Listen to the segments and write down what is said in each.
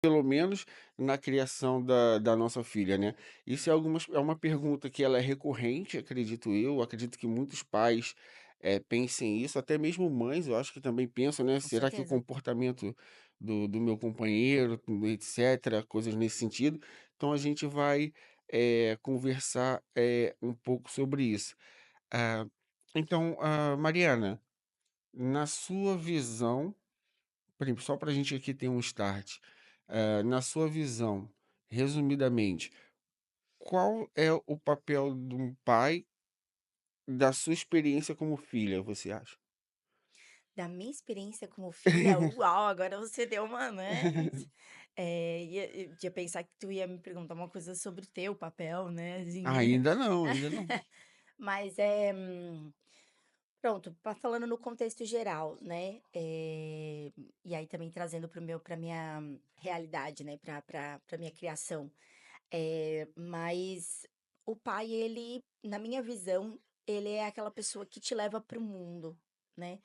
pelo menos na criação da nossa filha, né. Isso é uma pergunta que ela é recorrente, acredito eu, acredito que muitos pais, pensem isso, até mesmo mães eu acho que também pensam, né, Com será que o certeza. comportamento do meu companheiro, etcétera, coisas nesse sentido. Então a gente vai, conversar, um pouco sobre isso. Ah, então, Mariana, na sua visão, só para a gente aqui ter um start, na sua visão, resumidamente, qual é o papel de um pai da sua experiência como filha, você acha? Da minha experiência como filha, uau, agora você deu uma, né, ia pensar que tu ia me perguntar uma coisa sobre o teu papel, né, assim. Ainda não, ainda não. Mas, pronto, falando no contexto geral, né, e aí também trazendo para minha realidade, né, para minha criação. Mas o pai, ele, na minha visão, ele é aquela pessoa que te leva para o mundo, né.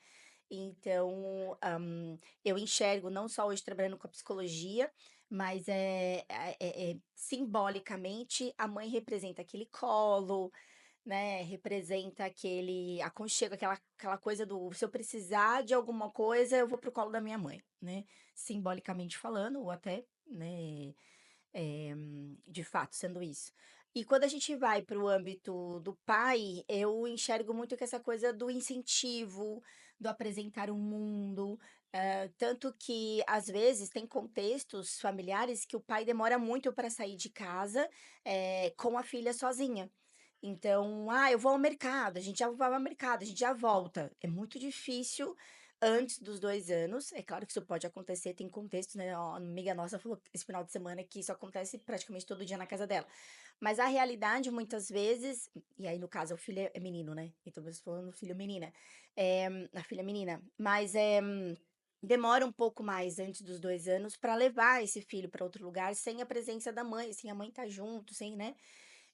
Então, eu enxergo não só hoje trabalhando com a psicologia, mas, simbolicamente, a mãe representa aquele colo, né, representa aquele aconchego, aquela coisa do se eu precisar de alguma coisa, eu vou pro colo da minha mãe, né, simbolicamente falando ou até, né, de fato sendo isso. E quando a gente vai para o âmbito do pai, eu enxergo muito que essa coisa do incentivo, do apresentar o mundo, tanto que às vezes tem contextos familiares que o pai demora muito para sair de casa, com a filha sozinha. Então: "Ah, eu vou ao mercado", a gente já vai ao mercado, a gente já volta. É muito difícil antes dos 2 anos. É claro que isso pode acontecer, tem contextos, né, ó, uma amiga nossa falou esse final de semana que isso acontece praticamente todo dia na casa dela. Mas a realidade muitas vezes e aí no caso o filho é menino, né, então eu estou falando filho menina, a filha é menina, mas, demora um pouco mais antes dos 2 anos para levar esse filho para outro lugar sem a presença da mãe, sem a mãe estar junto, sem, né,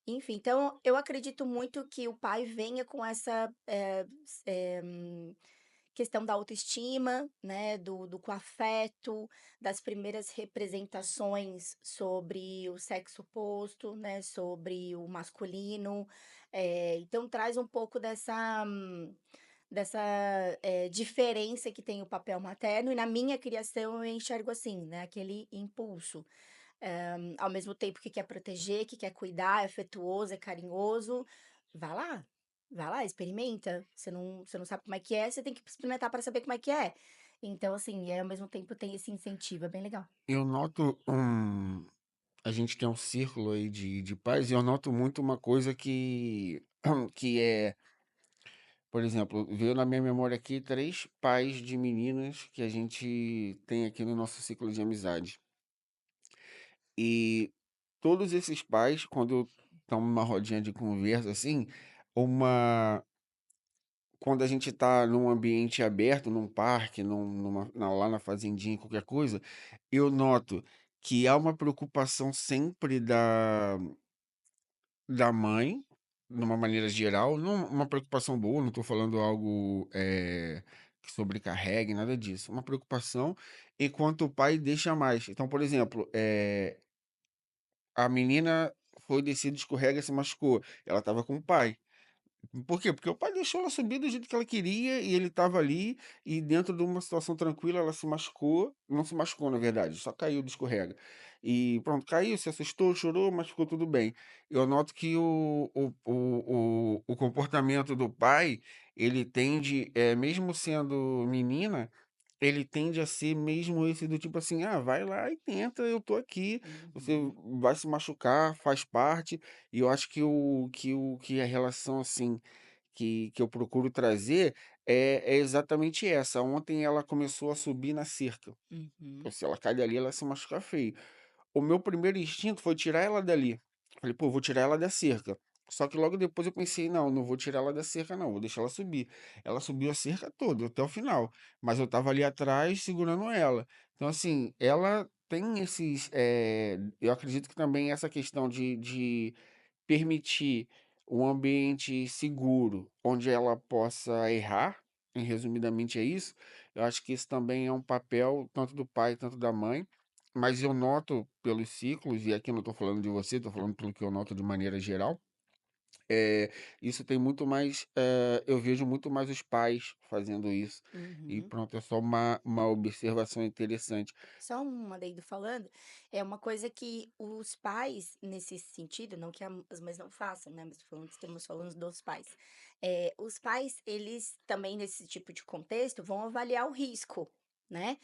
enfim, então eu acredito muito que o pai venha com essa, questão da autoestima, né, do coafeto, das primeiras representações sobre o sexo oposto, né, sobre o masculino, então traz um pouco dessa, diferença que tem o papel materno e na minha criação eu enxergo assim, né, aquele impulso. Ao mesmo tempo que quer proteger, que quer cuidar, é afetuoso, é carinhoso, vá lá, vá lá, experimenta. Você não sabe como é que é, você tem que experimentar para saber como é que é. Então, assim, ao mesmo tempo tem esse incentivo, é bem legal. Eu noto a gente tem um círculo aí de pais e eu noto muito uma coisa que é, por exemplo, veio na minha memória aqui 3 pais de meninas que a gente tem aqui no nosso ciclo de amizade. E todos esses pais, quando estão numa rodinha de conversa, assim, uma quando a gente está num ambiente aberto, num parque, lá na fazendinha, qualquer coisa, eu noto que há uma preocupação sempre da mãe, de uma maneira geral, não uma preocupação boa, não estou falando algo, que sobrecarregue, nada disso, uma preocupação, enquanto o pai deixa mais. Então, por exemplo, a menina foi descer de escorrega e se machucou, ela estava com o pai. Por quê? Porque o pai deixou ela subir do jeito que ela queria e ele estava ali, e dentro de uma situação tranquila ela se machucou, não se machucou na verdade, só caiu do escorrega. E pronto, caiu, se assustou, chorou, mas ficou tudo bem. Eu noto que o comportamento do pai, ele tende, mesmo sendo menina, ele tende a ser mesmo esse do tipo assim: "Ah, vai lá e tenta, eu tô aqui, você Uhum, vai se machucar, faz parte". E eu acho que a relação, assim, que eu procuro trazer é exatamente essa. Ontem ela começou a subir na cerca. Pô, uhum, se ela cai dali, ela se machuca feio. O meu primeiro instinto foi tirar ela dali. Falei: "Pô, vou tirar ela da cerca". Só que logo depois eu pensei: "Não, não vou tirar ela da cerca não, vou deixar ela subir". Ela subiu a cerca toda, até o final, mas eu estava ali atrás segurando ela. Então, assim, ela tem esses, eu acredito que também essa questão de permitir um ambiente seguro, onde ela possa errar, resumidamente é isso, eu acho que isso também é um papel tanto do pai, tanto da mãe. mas eu noto pelos ciclos, e aqui eu não estou falando de você, estou falando pelo que eu noto de maneira geral, isso tem muito mais, eu vejo muito mais os pais fazendo isso. E Uhum. pronto, é só uma observação interessante. Só um adendo falando, é uma coisa que os pais, nesse sentido, não que as mães não façam, né, mas falando, estamos falando dos pais. Os pais, eles também, nesse tipo de contexto, vão avaliar o risco, né?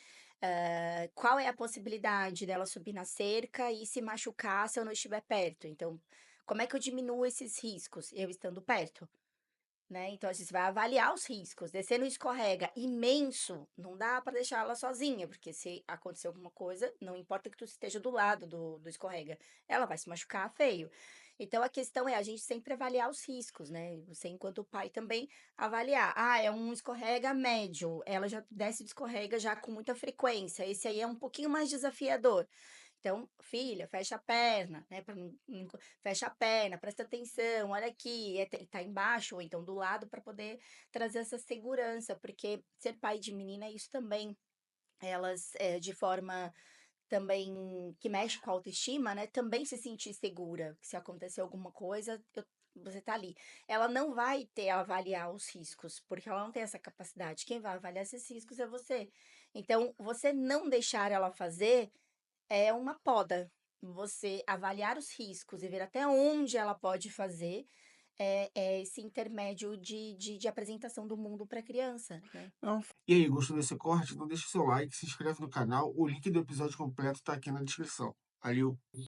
Qual é a possibilidade dela subir na cerca e se machucar se eu não estiver perto? Então, como é que eu diminuo esses riscos? Eu estando perto. Né, então a gente vai avaliar os riscos, descer no escorrega imenso, não dá para deixar ela sozinha, porque se acontecer alguma coisa, não importa que tu esteja do lado do escorrega, ela vai se machucar feio. Então a questão é a gente sempre avaliar os riscos, né, você enquanto pai também avaliar, é um escorrega médio, ela já desce de escorrega já com muita frequência, esse aí é um pouquinho mais desafiador. Então, filha, fecha a perna, né, pra fecha a perna, presta atenção, olha aqui, tá embaixo ou então do lado para poder trazer essa segurança, porque ser pai de menina é isso também. Elas, de forma também que mexe com a autoestima, né, também se sentir segura, que se acontecer alguma coisa, você tá ali. Ela não vai ter a avaliar os riscos, porque ela não tem essa capacidade. Quem vai avaliar esses riscos é você. Então, você não deixar ela fazer é uma poda. Você avaliar os riscos e ver até onde ela pode fazer, é esse intermédio de apresentação do mundo para a criança, né. Não. E aí, gostou desse corte? Então deixa o seu like, se inscreve no canal. O link do episódio completo está aqui na descrição. Valeu!